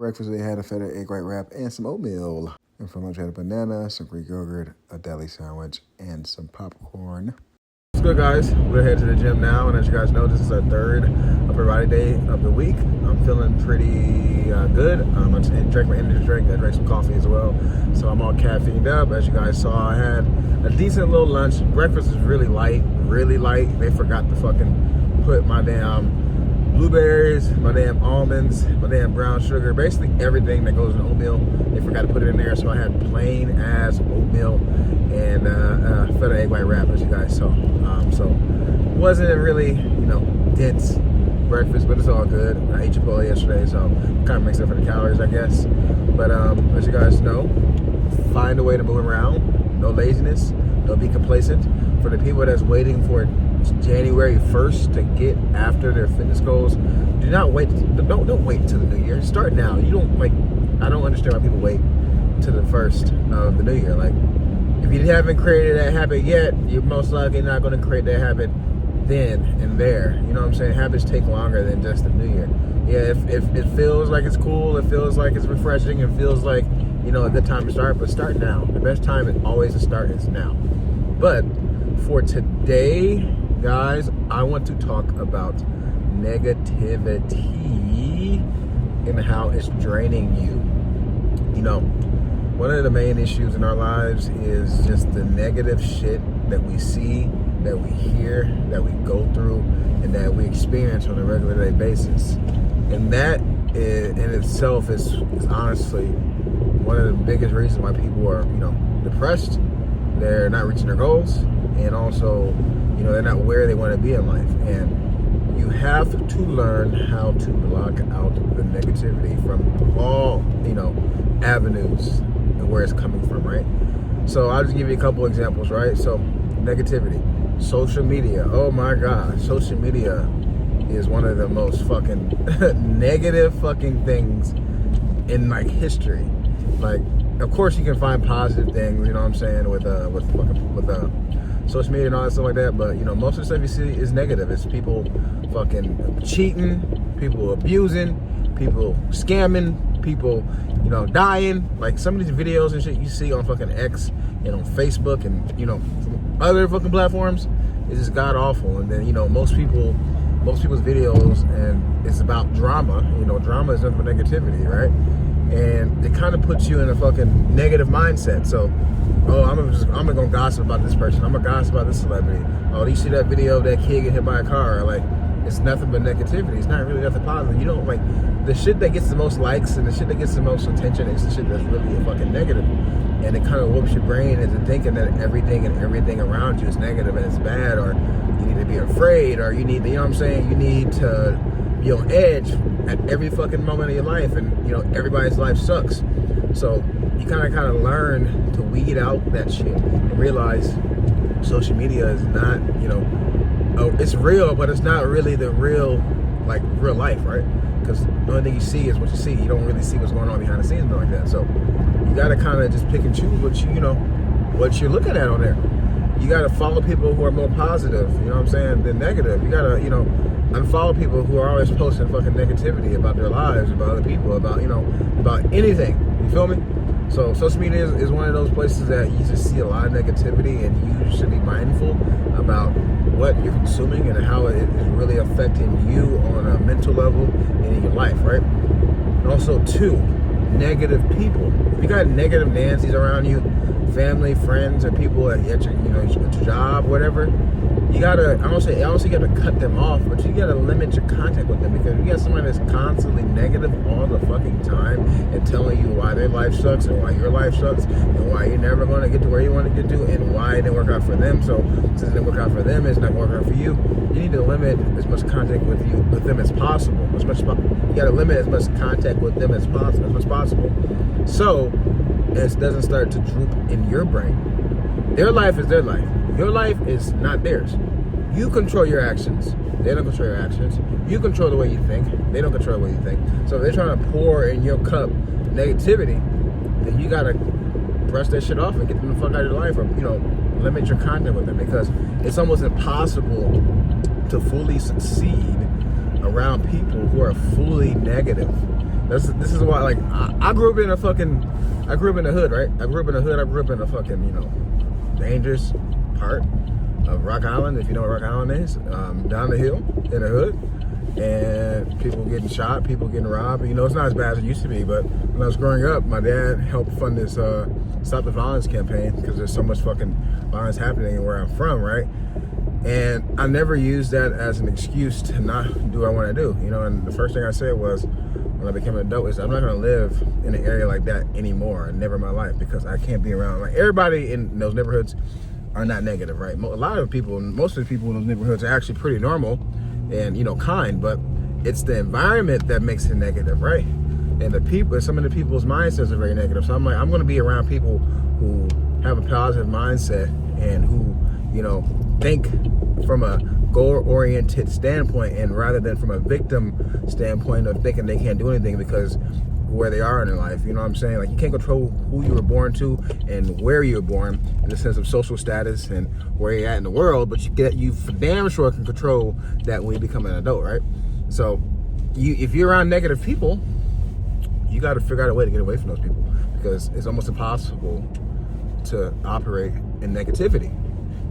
Breakfast, they had a feta egg white wrap and some oatmeal. And for lunch, we had a banana, some Greek yogurt, a deli sandwich, and some popcorn. What's good, guys? We're headed to the gym now, and as you guys know, this is our third upper body day of the week. I'm feeling pretty good. I drank my energy drink. I drank some coffee as well, so I'm all caffeined up. As you guys saw, I had a decent little lunch. Breakfast is really light, really light. They forgot to fucking put my damn blueberries, my damn almonds, my damn brown sugar, basically everything that goes in oatmeal. They forgot to put it in there, so I had plain ass oatmeal and feta egg white wrap, as you guys saw. So wasn't a really, dense breakfast, but it's all good. I ate Chipotle yesterday, so kind of makes up for the calories, I guess. But as you guys know, find a way to move around. No laziness. Don't be complacent. For the people that's waiting for January 1st to get after their fitness goals, do not wait. Don't wait until the new year. Start now. You don't I don't understand why people wait to the 1st of the new year. Like, if you haven't created that habit yet, you're most likely not going to create that habit then and there. You know what I'm saying? Habits take longer than just the new year. Yeah, if it feels like it's cool, it feels like it's refreshing, it feels like, a good time to start, but start now. The best time is always to start is now. But for today, guys, I want to talk about negativity and how it's draining you. One of the main issues in our lives is just the negative shit that we see, that we hear, that we go through, and that we experience on a regular day basis. And that in itself is honestly one of the biggest reasons why people are, depressed. They're not reaching their goals, and also, they're not where they want to be in life. And you have to learn how to block out the negativity from all, avenues and where it's coming from, right? So I'll just give you a couple examples, right? So negativity, social media. Oh my God, social media is one of the most fucking negative fucking things in history. Of course you can find positive things, you know what I'm saying, with social media and all that stuff like that, but most of the stuff you see is negative. It's people fucking cheating, people abusing, people scamming, people dying. Like some of these videos and shit you see on fucking X and on Facebook and from other fucking platforms is just god awful. And then most people's videos, and it's about drama. Drama is nothing but negativity, right? And it kind of puts you in a fucking negative mindset. So, I'm gonna gossip about this person. I'm gonna gossip about this celebrity. Oh, you see that video of that kid get hit by a car? Like, it's nothing but negativity. It's not really nothing positive. The shit that gets the most likes and the shit that gets the most attention is the shit that's really fucking negative. And it kind of whoops your brain into thinking that everything around you is negative and it's bad, or you need to be afraid, or you need to, you need to be on edge at every fucking moment of your life, and everybody's life sucks. So you kind of learn to weed out that shit and realize social media is not, it's real, but it's not really the real life, right? Because the only thing you see is what you see. You don't really see what's going on behind the scenes and like that. So you got to kind of just pick and choose what you're looking at on there. You got to follow people who are more positive, than negative. You got to, unfollow people who are always posting fucking negativity about their lives, about other people, about anything. You feel me? So social media is one of those places that you just see a lot of negativity, and you should be mindful about what you're consuming and how it is really affecting you on a mental level and in your life, right? And also, two, negative people. If you got negative Nancy's around you, family, friends, or people at your job, whatever, you gotta, I don't say you gotta cut them off, but you gotta limit your contact with them, because if you got somebody that's constantly negative all the fucking time and telling you why their life sucks and why your life sucks and why you're never gonna get to where you want to get to and why it didn't work out for them, so since it didn't work out for them, it's not working out for you, you need to limit as much contact with them as possible. You gotta limit as much contact with them as possible, so it doesn't start to droop in your brain. Their life is their life. Your life is not theirs. You control your actions. They don't control your actions. You control the way you think. They don't control the way you think. So if they're trying to pour in your cup negativity, then you gotta brush that shit off and get them the fuck out of your life, or limit your contact with them, because it's almost impossible to fully succeed around people who are fully negative. This is why, like, I grew up in the hood, right? I grew up in a fucking, you know, dangerous part of Rock Island, if you know what Rock Island is, down the hill in the hood, and people getting shot, people getting robbed. You know, it's not as bad as it used to be, but when I was growing up, my dad helped fund this Stop the Violence campaign, because there's so much fucking violence happening where I'm from, right? And I never used that as an excuse to not do what I want to do, you know. And the first thing I said was, when I became an adult, is I'm not going to live in an area like that anymore, never in my life, because I can't be around. Like, everybody in those neighborhoods are not negative, right? A lot of people, most of the people in those neighborhoods are actually pretty normal and, you know, kind, but it's the environment that makes it negative, right? And the people, some of the people's mindsets are very negative. So I'm like, I'm going to be around people who have a positive mindset and who, you know, think from a goal-oriented standpoint, and rather than from a victim standpoint of thinking they can't do anything because where they are in their life. You know what I'm saying? Like, you can't control who you were born to and where you were born in the sense of social status and where you're at in the world, but you for damn sure can control that when you become an adult, right? So if you're around negative people, you got to figure out a way to get away from those people, because it's almost impossible to operate in negativity.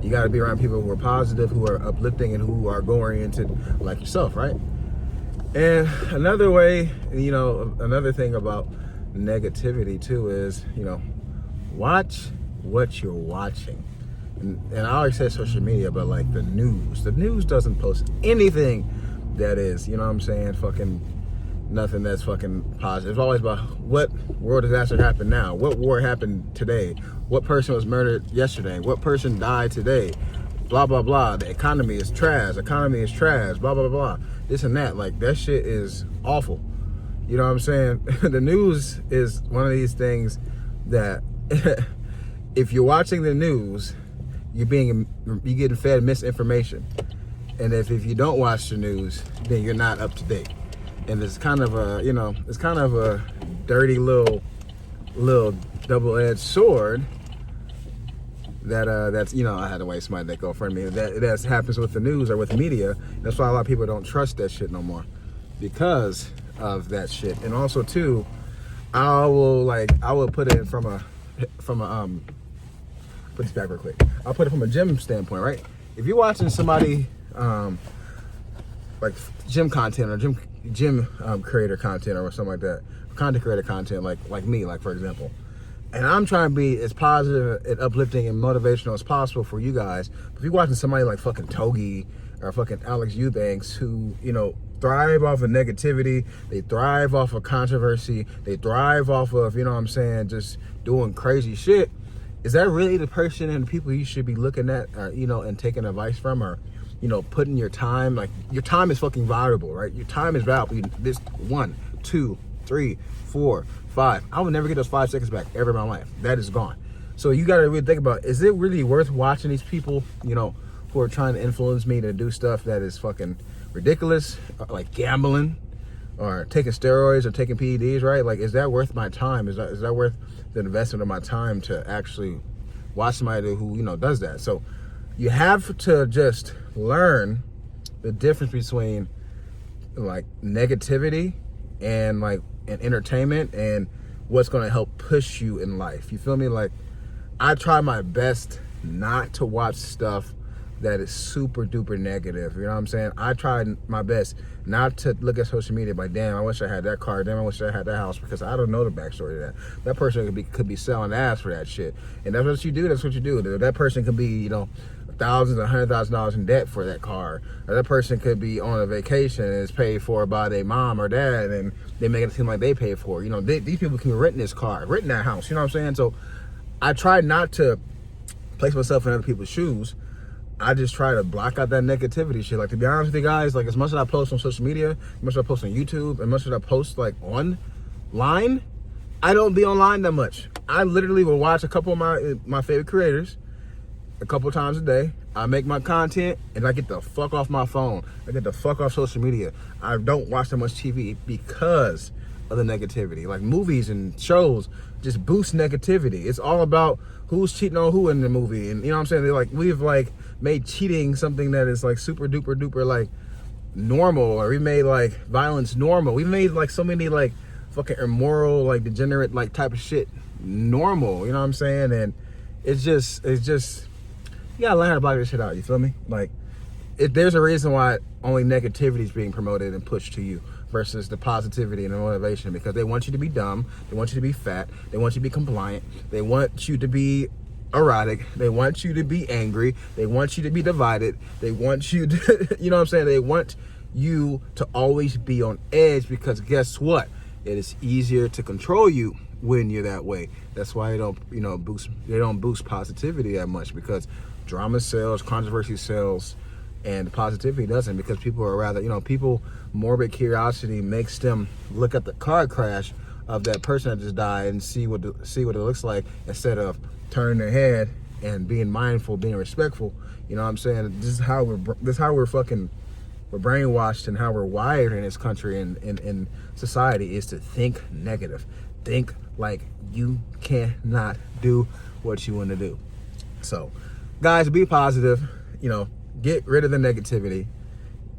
You got to be around people who are positive, who are uplifting, and who are goal-oriented like yourself, right? And another way, you know, another thing about negativity too is, you know, watch what you're watching. And I always say social media, but like the news doesn't post anything that is, you know what I'm saying, fucking nothing that's fucking positive. It's always about what world disaster happened now, what war happened today, what person was murdered yesterday, what person died today, blah, blah, blah. The economy is trash, blah, blah, blah. This and that. Like, that shit is awful. You know what I'm saying? The news is one of these things that if you're watching the news, you're getting fed misinformation. And if you don't watch the news, then you're not up to date. And it's kind of a, you know, it's kind of a dirty little double-edged sword that's, you know, I had to wait somebody that go in front of me. That happens with the news or with media. That's why a lot of people don't trust that shit no more, because of that shit. And also too, I will put it from a put this back real quick. I'll put it from a gym standpoint, right? If you're watching somebody like gym content or gym creator content or something like that, content creator content like me, like for example, and I'm trying to be as positive and uplifting and motivational as possible for you guys. But if you're watching somebody like fucking Togi or fucking Alex Eubanks, who, you know, thrive off of negativity, they thrive off of controversy, they thrive off of, you know what I'm saying, just doing crazy shit, is that really the person and the people you should be looking at, you know, and taking advice from, or, you know, putting your time, like, your time is fucking valuable, right? Your time is valuable. This 1, 2, 3, 4, 5. I will never get those 5 seconds back ever in my life. That is gone. So you got to really think about, is it really worth watching these people, you know, who are trying to influence me to do stuff that is fucking ridiculous, like gambling or taking steroids or taking PEDs, right? Like, is that worth my time? Is that worth the investment of my time to actually watch somebody who, you know, does that? So you have to just learn the difference between like negativity and like and entertainment and what's going to help push you in life. You feel me? Like, I try my best not to watch stuff that is super duper negative. You know what I'm saying? I tried my best not to look at social media like, damn, I wish I had that car, damn, I wish I had that house, because I don't know the backstory of that. That person could be selling ass for that shit. And that's what you do, that's what you do. That person could be, you know, thousands and $100,000 in debt for that car. Or that person could be on a vacation and is paid for by their mom or dad, and they make it seem like they paid for it. You know, these people can be renting this car, renting that house. You know what I'm saying? So I try not to place myself in other people's shoes. I just try to block out that negativity shit. Like, to be honest with you guys, like, as much as I post on social media, as much as I post on YouTube, as much as I post like online, I don't be online that much. I literally will watch a couple of my favorite creators a couple times a day. I make my content and I get the fuck off my phone. I get the fuck off social media. I don't watch that much TV because of the negativity. Like, movies and shows just boost negativity. It's all about who's cheating on who in the movie. And you know what I'm saying? They're like, we've like made cheating something that is like super duper duper like normal, or we made like violence normal. We made like so many like fucking immoral, like degenerate, like type of shit normal. You know what I'm saying? And it's just you gotta learn how to block this shit out. You feel me? Like, there's a reason why only negativity is being promoted and pushed to you versus the positivity and the motivation, because they want you to be dumb, they want you to be fat, they want you to be compliant, they want you to be erratic, they want you to be angry, they want you to be divided, they want you to, you know what I'm saying? They want you to always be on edge, because guess what? It is easier to control you when you're that way. That's why they don't boost positivity that much, because drama sells, controversy sells, and positivity doesn't, because people are rather, people, morbid curiosity makes them look at the car crash of that person that just died and see what it looks like, instead of turning their head and being mindful, being respectful. You know what I'm saying? This is how we're brainwashed, and how we're wired in this country and in society, is to think negative. Think like you cannot do what you want to do. So, guys, be positive. Get rid of the negativity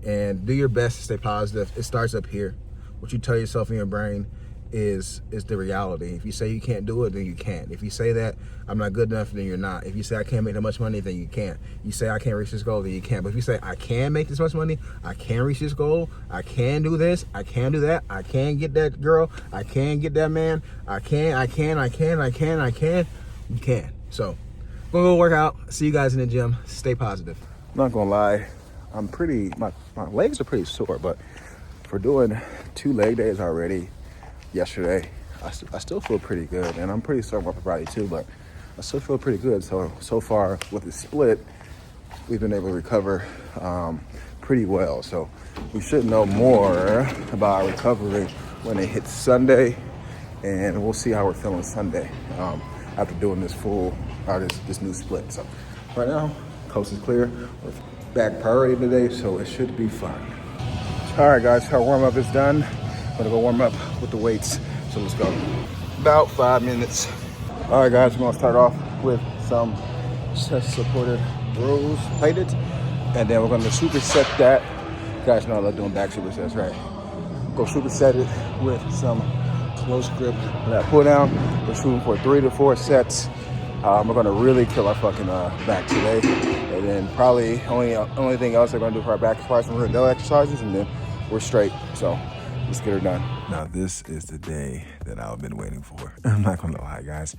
and do your best to stay positive. It starts up here. What you tell yourself in your brain is the reality. If you say you can't do it, then you can't. If you say that I'm not good enough, then you're not. If you say I can't make that much money, then you can't. You say I can't reach this goal, then you can't. But if you say I can make this much money, I can reach this goal, I can do this, I can do that, I can get that girl, I can get that man, I can, you can. So, I'm gonna go work out. See you guys in the gym. Stay positive. I'm not gonna lie, my legs are pretty sore, but for doing 2 leg days already yesterday, I still feel pretty good, and I'm pretty sore about my body too, but I still feel pretty good. So far with the split, we've been able to recover pretty well. So we should know more about our recovery when it hits Sunday, and we'll see how we're feeling Sunday after doing this this new split. So right now, coast is clear. We're back priority today, so it should be fun. All right, guys, our warm-up is done. I'm gonna go warm up with the weights, so let's go. About 5 minutes. All right, guys, we're gonna start off with some chest-supported rows, plated, and then we're gonna superset that. You guys know I love doing back supersets, right? Go superset it with some close grip lat pull down. We're shooting for 3 to 4 sets. We're gonna really kill our fucking back today, and then probably only thing else we're gonna do for our back is probably some Delt exercises, and then we're straight. So let's get her done. Now this is the day that I've been waiting for. I'm not gonna lie, guys.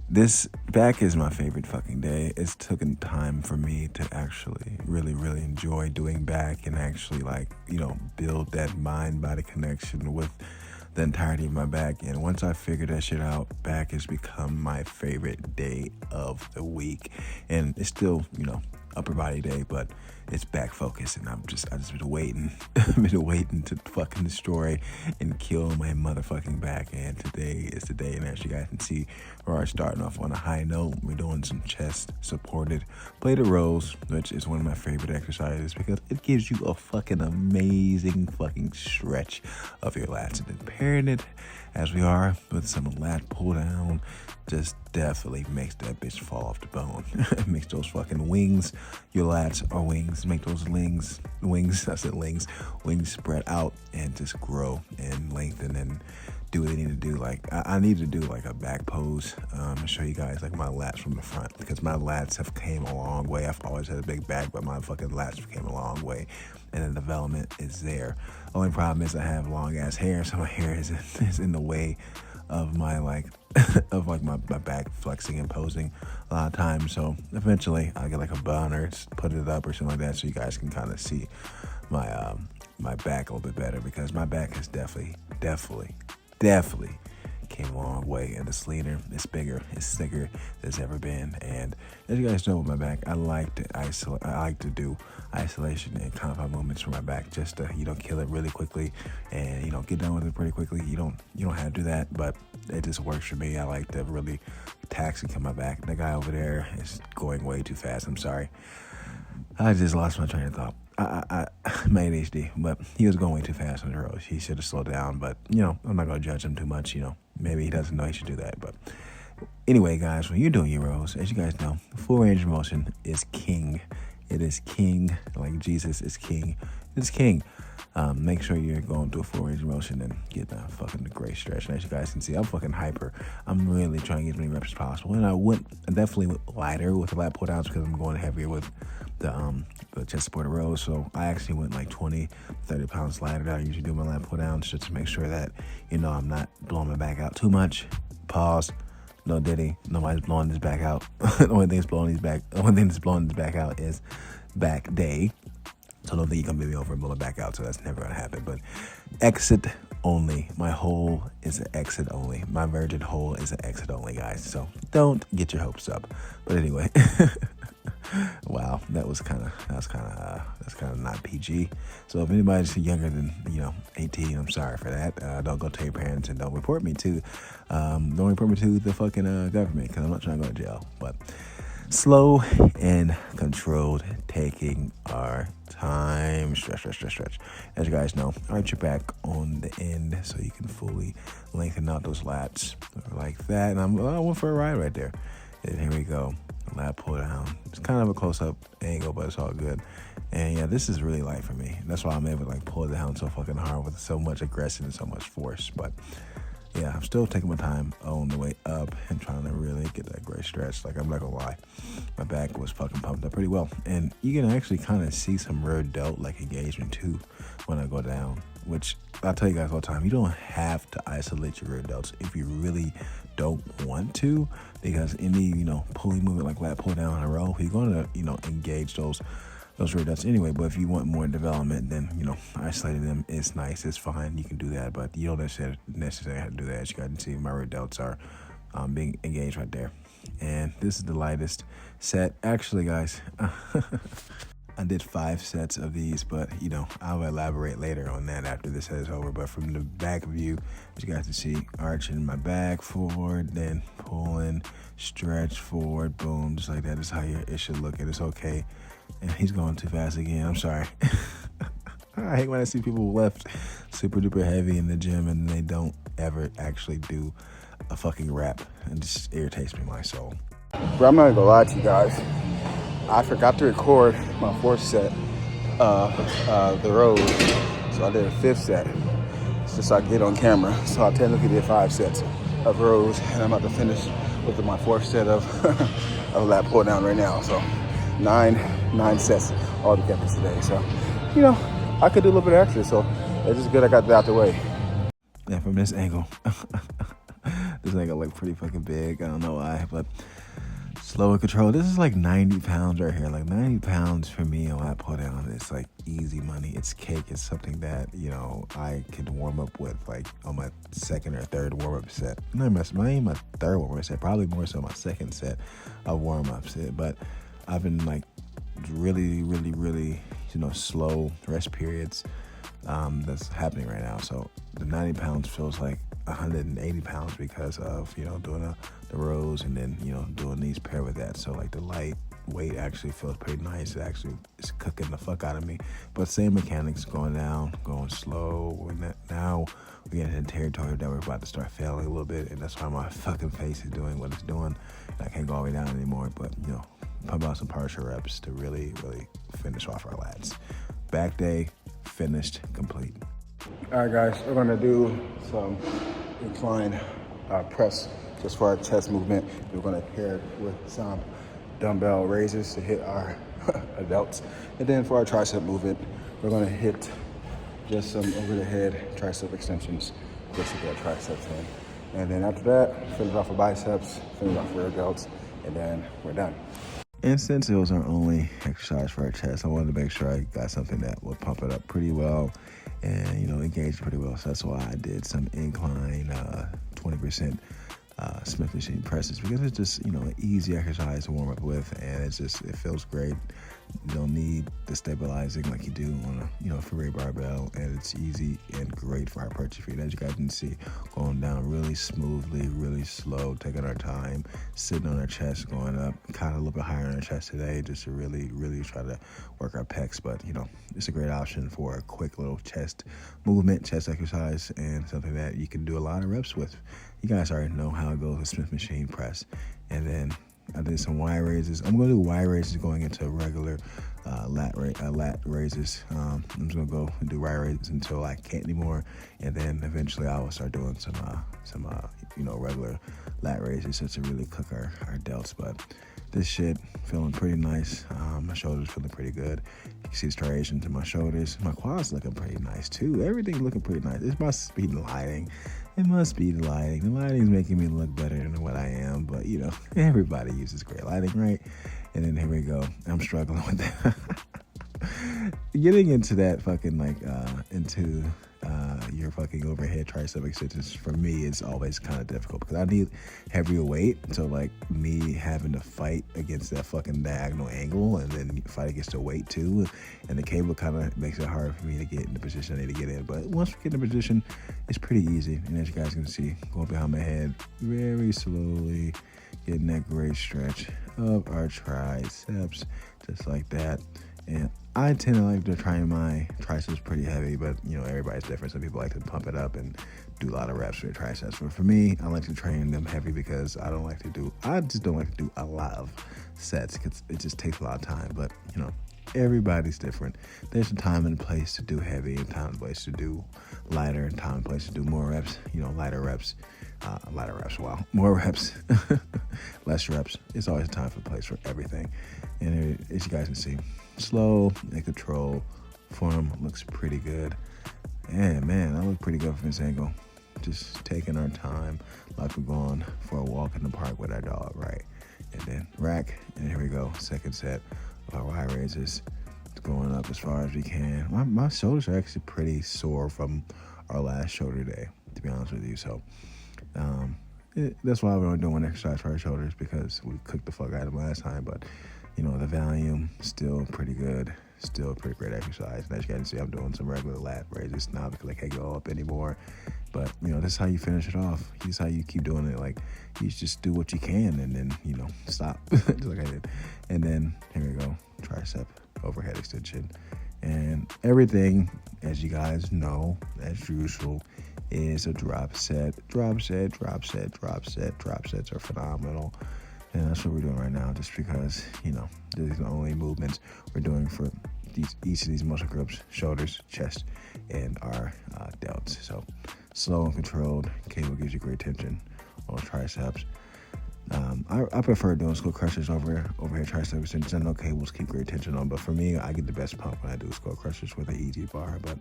This back is my favorite fucking day. It's taken time for me to actually really, really enjoy doing back, and actually build that mind-body connection with the entirety of my back. And once I figured that shit out, back has become my favorite day of the week. And it's still, upper body day, but it's back focused, and I just been waiting. been waiting to fucking destroy and kill my motherfucking back. And today is the day. And as you guys can see, we're starting off on a high note. We're doing some chest supported plated rows, which is one of my favorite exercises, because it gives you a fucking amazing fucking stretch of your lats. And then pairing it as we are with some lat pull down just definitely makes that bitch fall off the bone. It makes those fucking wings, your lats are wings, make those wings spread out and just grow and lengthen and do what they need to do. I need to do a back pose and show you guys my lats from the front, because my lats have came a long way. I've always had a big back, but my fucking lats came a long way, and the development is there. Only problem is I have long ass hair, so my hair is in the way of my my back flexing and posing a lot of times. So eventually I'll get a bun or put it up or something like that, so you guys can kind of see my my back a little bit better, because my back has definitely came a long way, and it's leaner, it's bigger, it's thicker than it's ever been. And as you guys know, with my back, I like to do isolation and compound movements for my back, just to kill it really quickly and get done with it pretty quickly. You don't have to do that, but it just works for me. I like to really tax and kill my back. The guy over there is going way too fast. I'm sorry, I just lost my train of thought. I my ADHD, but he was going way too fast on the road. He should have slowed down, but I'm not gonna judge him too much. Maybe he doesn't know he should do that. But anyway, guys, when you're doing your rows, as you guys know, full range of motion is king. It is king, like Jesus is king. It's king. Make sure you're going through a full range of motion and get the great stretch. And as you guys can see, I'm fucking hyper. I'm really trying to get as many reps as possible. And I definitely went lighter with the lat pull downs because I'm going heavier with the chest supported rows. So I actually went like 20, 30 pounds lighter than I usually do my lat pull downs, just to make sure that, I'm not blowing my back out too much. Pause. No diddy. Nobody's blowing this back out. The only thing that's blowing this back out is back day. So don't think you can beat me over and blow it back out. So that's never going to happen. But exit only. My hole is an exit only. My virgin hole is an exit only, guys. So don't get your hopes up. But anyway, wow, that's kind of not PG. So if anybody's younger than 18, I'm sorry for that. Don't go tell your parents, and don't report me to the fucking government, because I'm not trying to go to jail. But slow and controlled, taking our time. Stretch. As you guys know, arch your back on the end so you can fully lengthen out those lats like that. And I went for a ride right there. And here we go. Lat pull down. It's kind of a close-up angle, but it's all good. And yeah, this is really light for me. That's why I'm able to pull it down so fucking hard with so much aggression and so much force. But yeah, I'm still taking my time on the way up and trying to really get that great stretch. Like, I'm not gonna lie, my back was fucking pumped up pretty well. And you can actually kind of see some rear delt engagement too when I go down, which I'll tell you guys all the time, you don't have to isolate your rear delts if you really don't want to, because any, pulling movement like lat pull down in a row, you're gonna, engage those rear delts anyway. But if you want more development, then isolating them is nice, it's fine, you can do that, but you don't necessarily have to do that. As you guys can see, my rear delts are being engaged right there. And this is the lightest set, actually, guys. I did 5 sets of these, but I'll elaborate later on that after this set is over. But from the back view, as you guys can see, arching my back forward, then pulling, stretch forward, boom, just like that is how it should look. And it's okay. And he's going too fast again. I'm sorry. I hate when I see people lift super duper heavy in the gym and they don't ever actually do a fucking rep. It just irritates me, my soul. Bro, I'm not gonna lie to you guys. I forgot to record my 4th set of the rows. So I did a 5th set. It's just so I can get on camera. So I technically did 5 sets of rows, and I'm about to finish with my 4th set of lat pull down right now. So 9 sets all together today. So, I could do a little bit of extra. So it's just good I got that out the way. Yeah, from this angle, this angle look pretty fucking big. I don't know why, but slow and control. This is like 90 pounds right here. Like 90 pounds for me on lat pull down. It's like easy money. It's cake. It's something that, I could warm up with like on my 2nd or 3rd warm-up set. Not my 3rd warm-up set. Probably more so my 2nd set of warm-ups. But I've been like really, really, really, slow rest periods that's happening right now. So the 90 pounds feels like 180 pounds because of, doing the rows and then, doing these paired with that. So like the light weight actually feels pretty nice. It actually is cooking the fuck out of me. But same mechanics, going down, going slow. Now we're getting into territory that we're about to start failing a little bit. And that's why my fucking face is doing what it's doing. And I can't go all the way down anymore. But, pump out some partial reps to really, really finish off our lats. Back day, finished, complete. All right, guys, we're gonna do some incline press just for our chest movement. We're gonna pair it with some dumbbell raises to hit our delts. And then for our tricep movement, we're gonna hit just some over the head tricep extensions just to get our triceps in. And then after that, finish off our biceps, finish off rear delts, and then we're done. And since it was our only exercise for our chest, I wanted to make sure I got something that would pump it up pretty well and, engage pretty well. So that's why I did some incline 20% Smith machine presses, because it's just, an easy exercise to warm up with, and it feels great. You don't need the stabilizing like you do on a, free barbell, and it's easy and great for hypertrophy. And as you guys can see, going down really smoothly, really slow, taking our time, sitting on our chest, going up, kind of a little bit higher on our chest today, just to really, really try to work our pecs. But, it's a great option for a quick little chest movement, chest exercise, and something that you can do a lot of reps with. You guys already know how it goes with Smith machine press. And then I did some Y raises. I'm going to do Y raises going into regular lat raises. I'm just going to go and do Y raises until I can't anymore. And then eventually I will start doing some regular lat raises just to really cook our delts. But this shit feeling pretty nice. My shoulders feeling pretty good. You can see the striations in my shoulders. My quads looking pretty nice too. Everything looking pretty nice. It must be the lighting. It must be the lighting. The lighting's making me look better than what I am. But you know, everybody uses great lighting, right? And then here we go. I'm struggling with that. Getting into that fucking into your fucking overhead tricep extensions for me is always kind of difficult because I need heavier weight. So like me having to fight against that fucking diagonal angle and then fight against the weight too, and the cable kind of makes it hard for me to get in the position I need to get in. But once we get in the position, it's pretty easy. And as you guys can see, going behind my head very slowly, getting that great stretch of our triceps, just like that. And I tend to like to train my triceps pretty heavy, but you know, everybody's different. Some people like to pump it up and do a lot of reps for their triceps. But for me, I like to train them heavy because I just don't like to do a lot of sets because it just takes a lot of time. But you know, everybody's different. There's a time and place to do heavy and time and place to do lighter and time and place to do more reps, you know, more reps, less reps. It's always a time and place for everything. And as you guys can see, slow and control, form looks pretty good. And man, I look pretty good from this angle. Just taking our time like we're going for a walk in the park with our dog, right? And then rack, and here we go, second set of our Y raises. It's going up as far as we can. My shoulders are actually pretty sore from our last shoulder day, to be honest with you. So that's why we're only doing one exercise for our shoulders, because we cooked the fuck out of them last time. But you know, the volume still pretty good, still a pretty great exercise. And as you guys can see, I'm doing some regular lat raises now because I can't go up anymore. But you know, this is how you finish it off. This is how you keep doing it. Like, you just do what you can and then, you know, stop. Just like I did. And then here we go, tricep overhead extension. And everything, as you guys know, as usual, is a drop set. Drop set, drop set, drop set. Drop sets are phenomenal. And that's what we're doing right now, just because, you know, these are the only movements we're doing for each of these muscle groups: shoulders, chest, and our delts. So slow and controlled. Cable gives you great tension on triceps. I prefer doing skull crushers over overhead tricep extensions. I know cables keep great tension on, but for me, I get the best pump when I do skull crushers with an easy bar. But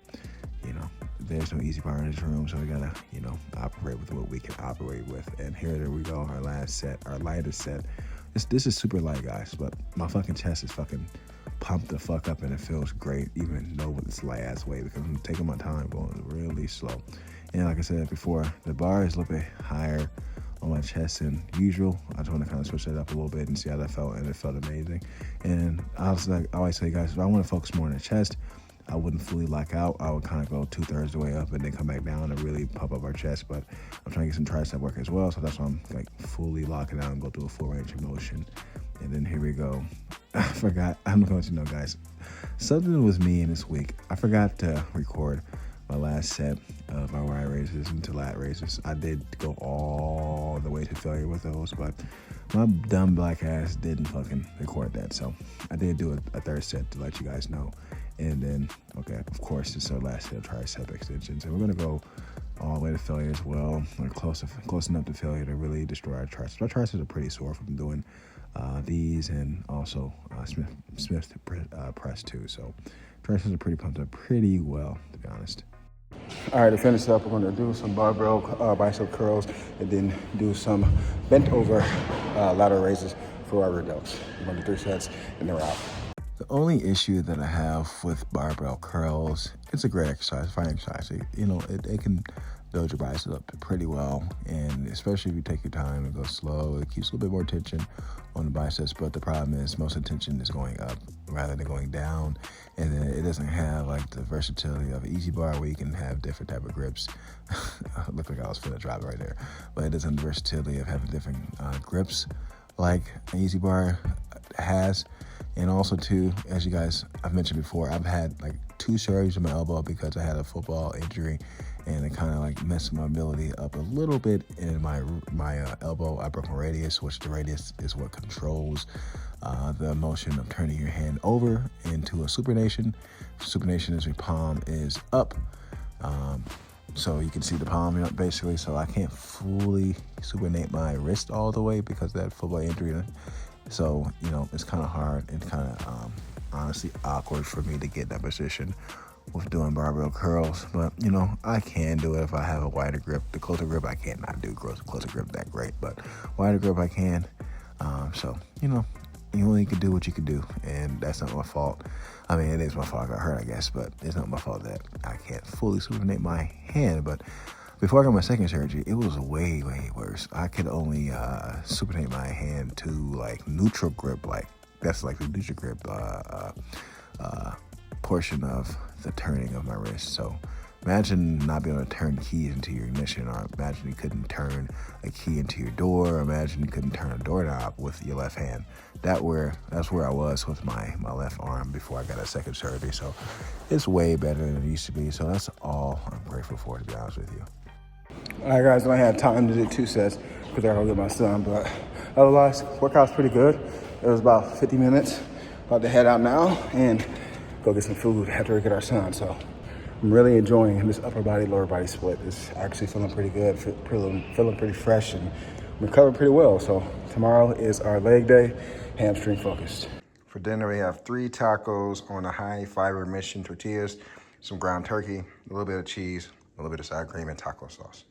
you know, there's no easy bar in this room, so we gotta, you know, operate with what we can operate with. And here we go, our last set, our lightest set. This is super light, guys, but my fucking chest is fucking pumped the fuck up, and it feels great, even though it's light ass weight, because I'm taking my time, going really slow. And like I said before, the bar is a little bit higher on my chest than usual. I just want to kind of switch that up a little bit and see how that felt, and it felt amazing. And I always say, guys, if I want to focus more on the chest, I wouldn't fully lock out. I would kind of go 2/3 the way up and then come back down and really pump up our chest. But I'm trying to get some tricep work as well, so that's why I'm like fully locking out and go through a full range of motion. And then here we go. I forgot. I'm going to know, guys. Something was me in this week. I forgot to record my last set of our Y raises into lat raises. I did go all the way to failure with those, but my dumb black ass didn't fucking record that. So I did do a third set to let you guys know. And then, okay, of course, it's our last set of tricep extensions. And we're gonna go all the way to failure as well. We're close enough to failure to really destroy our triceps. Our triceps are pretty sore from doing these, and also Smith press too. So triceps are pretty pumped up pretty well, to be honest. All right, to finish up, we're gonna do some barbell bicep curls, and then do some bent over lateral raises for our rear delts. We're gonna do 3 sets, and then we're out. The only issue that I have with barbell curls, it's a great exercise, fine exercise. It can build your biceps up pretty well, and especially if you take your time and go slow, it keeps a little bit more tension on the biceps. But the problem is most of the tension is going up rather than going down, and then it doesn't have like the versatility of an easy bar where you can have different type of grips. Looked like I was finna drop it right there, but it doesn't have the versatility of having different grips like an easy bar has. And also too, as you guys, I've mentioned before, I've had like 2 surgeries in my elbow because I had a football injury, and it kind of like messed my ability up a little bit in my elbow. I broke my radius, which the radius is what controls the motion of turning your hand over into a supination. Supination is your palm is up. So you can see the palm basically. So I can't fully supinate my wrist all the way because of that football injury. So, you know, it's kind of hard and kind of honestly awkward for me to get in that position with doing barbell curls. But, you know, I can do it if I have a wider grip. The closer grip, I cannot do closer grip that great. But wider grip, I can. So, you know, you only can do what you can do. And that's not my fault. I mean, it is my fault I got hurt, I guess. But it's not my fault that I can't fully supinate my hand. But before I got my second surgery, it was way, way worse. I could only supinate my hand to like neutral grip, like that's like the neutral grip portion of the turning of my wrist. So imagine not being able to turn keys into your ignition, or imagine you couldn't turn a key into your door, or imagine you couldn't turn a doorknob with your left hand. That's where I was with my left arm before I got a second surgery. So it's way better than it used to be. So that's all I'm grateful for, to be honest with you. All right, guys, I don't have time to do 2 sets because I gotta go get my son, but otherwise, workout's pretty good. It was about 50 minutes. About to head out now and go get some food after we get our son. So I'm really enjoying this upper body, lower body split. It's actually feeling pretty good, feeling pretty fresh, and recovering pretty well. So tomorrow is our leg day, hamstring focused. For dinner, we have 3 tacos on a high fiber mission tortillas, some ground turkey, a little bit of cheese, a little bit of sour cream, and taco sauce.